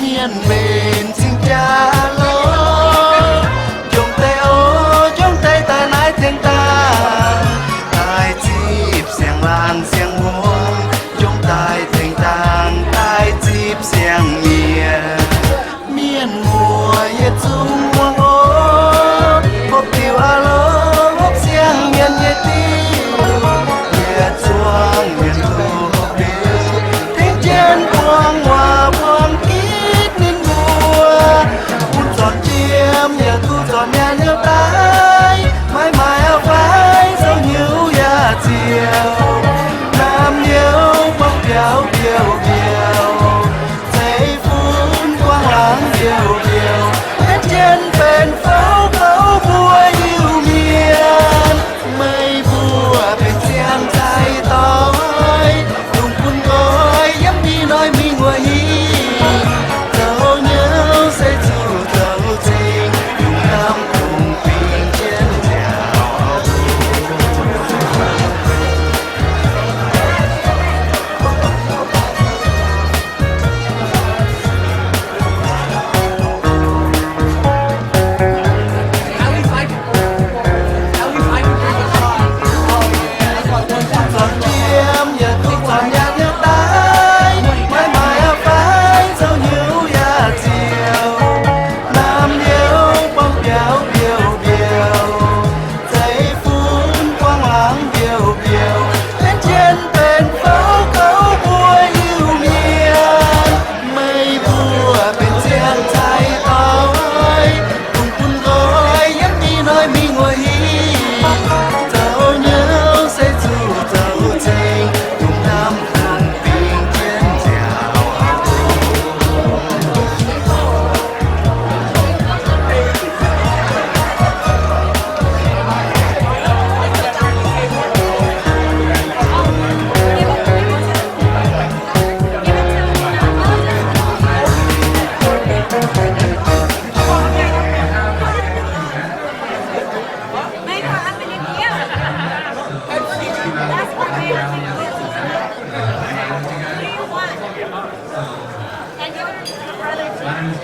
Mien bên xin cha lối dòng tay ô dòng tay ta nái thiên ta tai chip xiang lan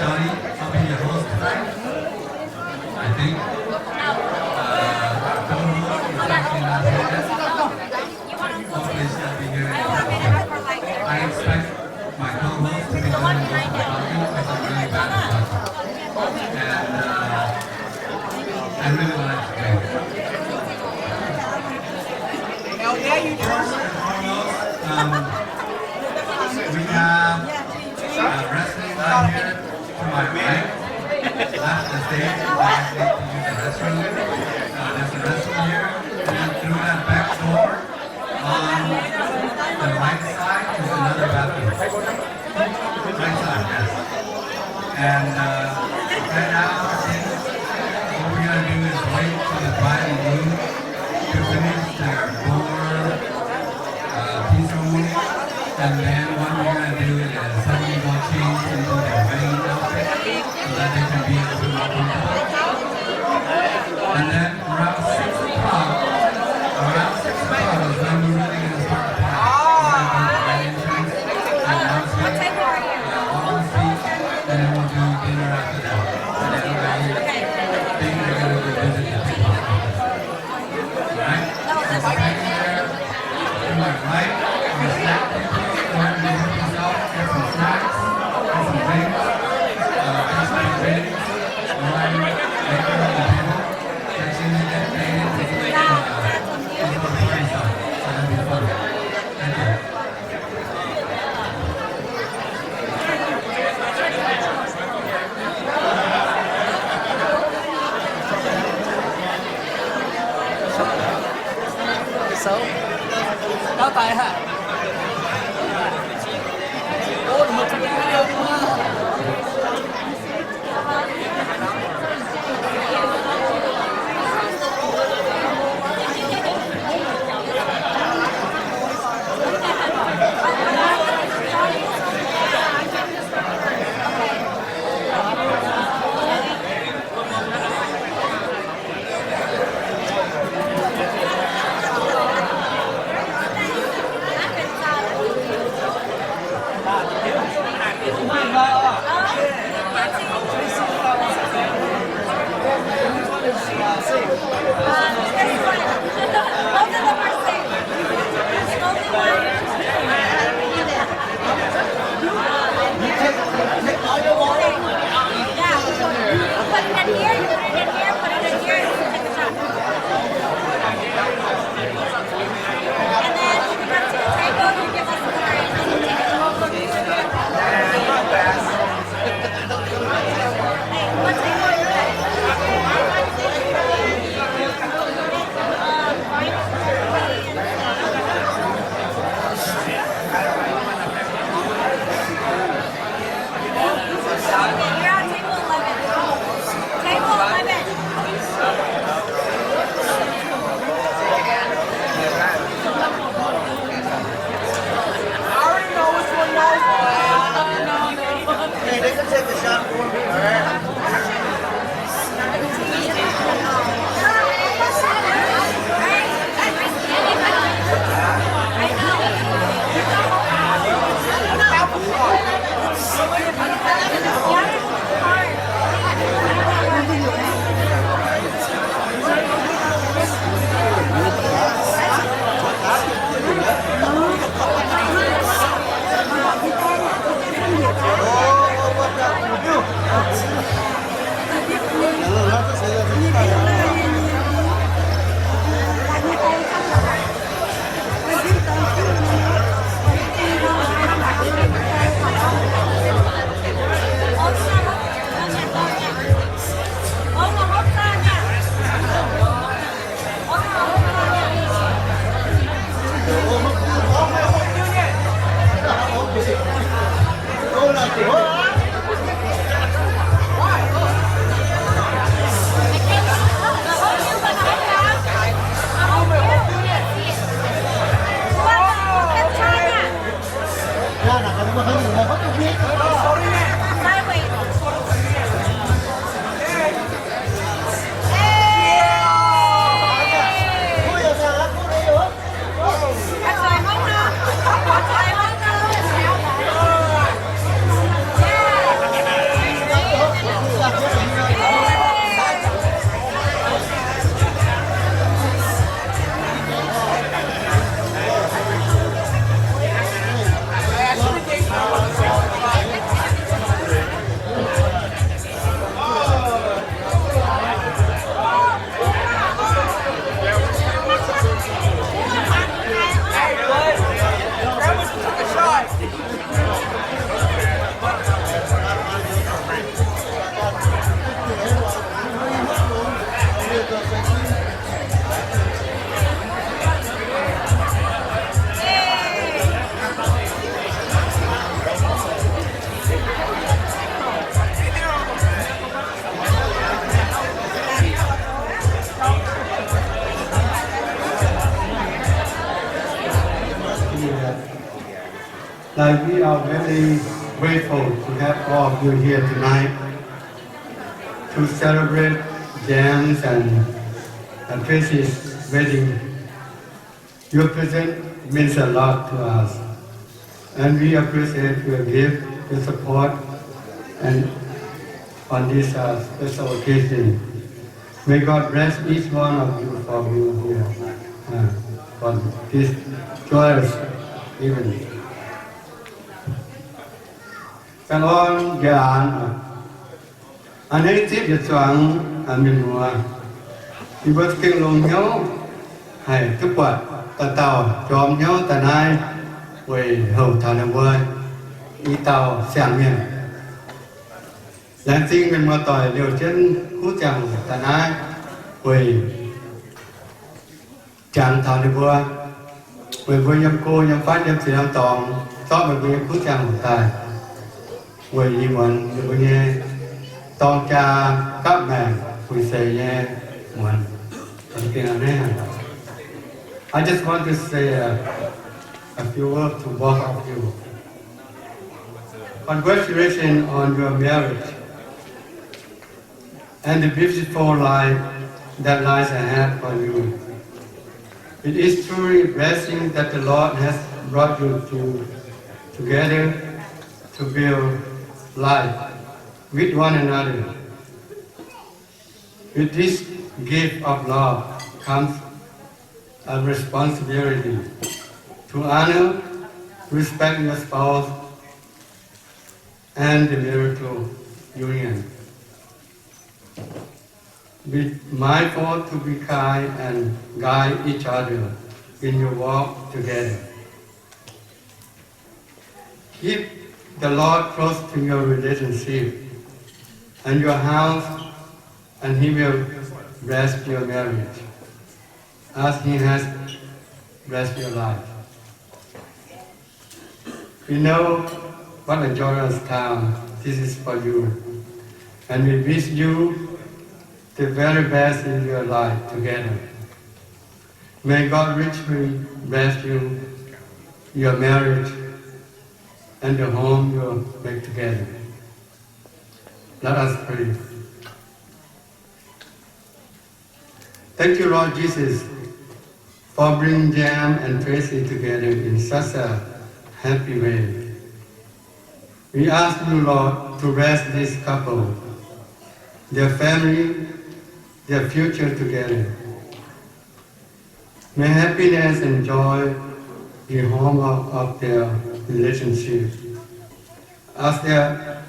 Johnny, I'll be your host tonight. I think. Our co-host is actually not here yet. Hopefully she'll be here in a second. I expect my co-host to be doing most of the talking because I'm really bad at talking. And I really want it to be. First and foremost, we have wrestling right here to my right. Left the stage, you guys need to use the restroom. There's a restroom here. And then through that back door on the right side is another bathroom. Right side, yes. And right now, I think what we're going to do is wait for the bride and groom to finish their board tea ceremony. And then what we're going to do is suddenly go change into their wedding outfit so that they can be a little bit more comfortable. And then around 6 o'clock is when we're really going to start the party. We're going to do the wedding entrance, announcement, all the speech, and then we'll do dinner after that. And everybody think they're going to go visit the people. Alright? So right there, to my right, on the snack table, go ahead and help yourself, get some snacks, get some drinks, get some ingredients. Like we are very grateful to have all of you here tonight to celebrate James and Tracy's wedding. Your presence means a lot to us, and we appreciate your gift, your support, and on this special occasion. May God bless each one of you for being here for this joyous evening. Cảm ơn Giàn. Anh ấy tiếp được soạn mình mùa. Thì bất kinh lòng nhau hay thức quạt ta tàu chóm nhau ta nai về hậu thảo nam vơi y tàu sáng miền. Lãng sinh mình mà tỏi điều chân khu chẳng ta nai về chẳng thảo nam vơi về với nhâm cô nhâm phát nhâm sĩ nam tòng xót về với khu chẳng tài về y muộn về nghe tòng cha các mẹ vui xe nghe muộn. I just want to say a few words to both of you. Congratulations on your marriage and the beautiful life that lies ahead for you. It is truly a blessing that the Lord has brought you together to build life with one another. With this gift of love comes a responsibility to honor, respect your spouse, and the marital union. Be mindful to be kind and guide each other in your walk together. Keep the Lord close to your relationship and your house, and He will bless your marriage as He has blessed your life. We know what a joyous time this is for you, and we wish you the very best in your life together. May God richly bless you, your marriage, and the home you make together. Let us pray. Thank you, Lord Jesus, for bringing Jam and Tracy together in such a happy way. We ask you, Lord, to bless this couple, their family, their future together. May happiness and joy be home of their relationship as they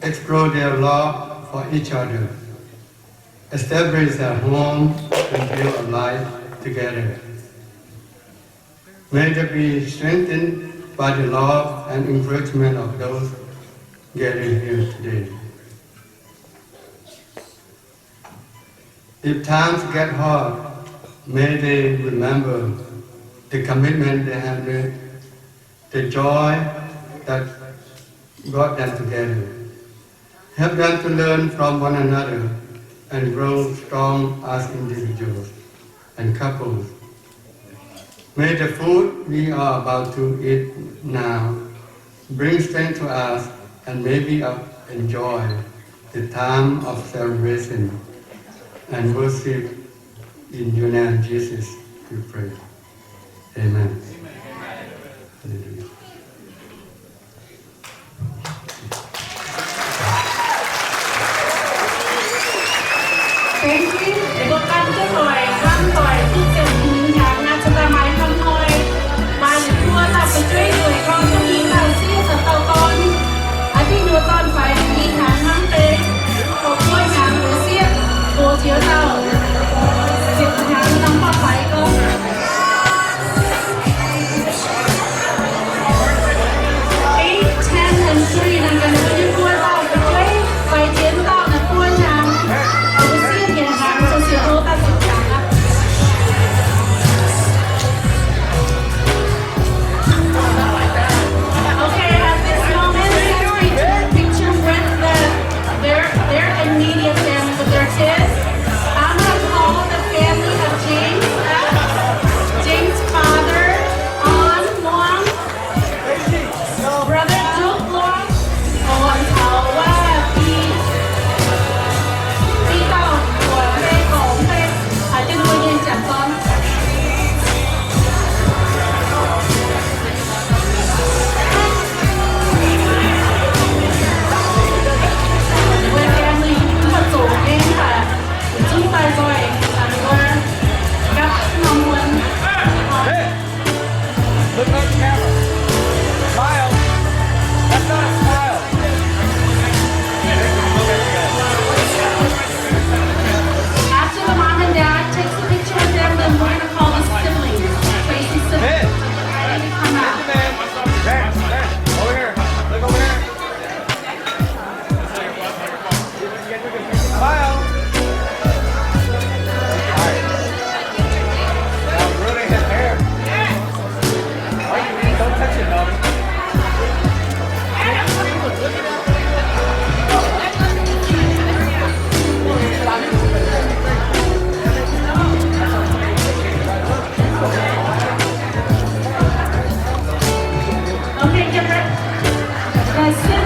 explore their love for each other, establish a home, and build a life together. May they be strengthened by the love and encouragement of those gathered here today. If times get hard, may they remember the commitment they have made, the joy that brought them together. Help them to learn from one another and grow strong as individuals and couples. May the food we are about to eat now bring strength to us, and may we enjoy the time of celebration and worship in your name, Jesus, we pray. Amen. Hallelujah. Thank you. Để một căn cho tôi, răng tôi, thức dậy nhạc na cho ta mãi không thôi. Mà những đua ta phải chơi đuổi con cho đi là siêu thật tàu con. Anh đi đua con phải đi tháng năm tế. Một ngôi nhà của siêu, của chiếu tàu. Siêu tháng năm bọc phải không? brother จุ๊บล้วงก่อนเขาว่าปีเก่าหัวเพลงของเพลงอาจจะดูเย็นจัดตอนLook up camera. Smile. That's not a smile. After the mom and dad takes a picture of them, then we're gonna call the siblings. Tracy's siblings. Come out. Man, over here. Look over here. Smile. Alright. Now ruining his hair. Don't touch it, Melvin. Okay, get ready. Guys, sit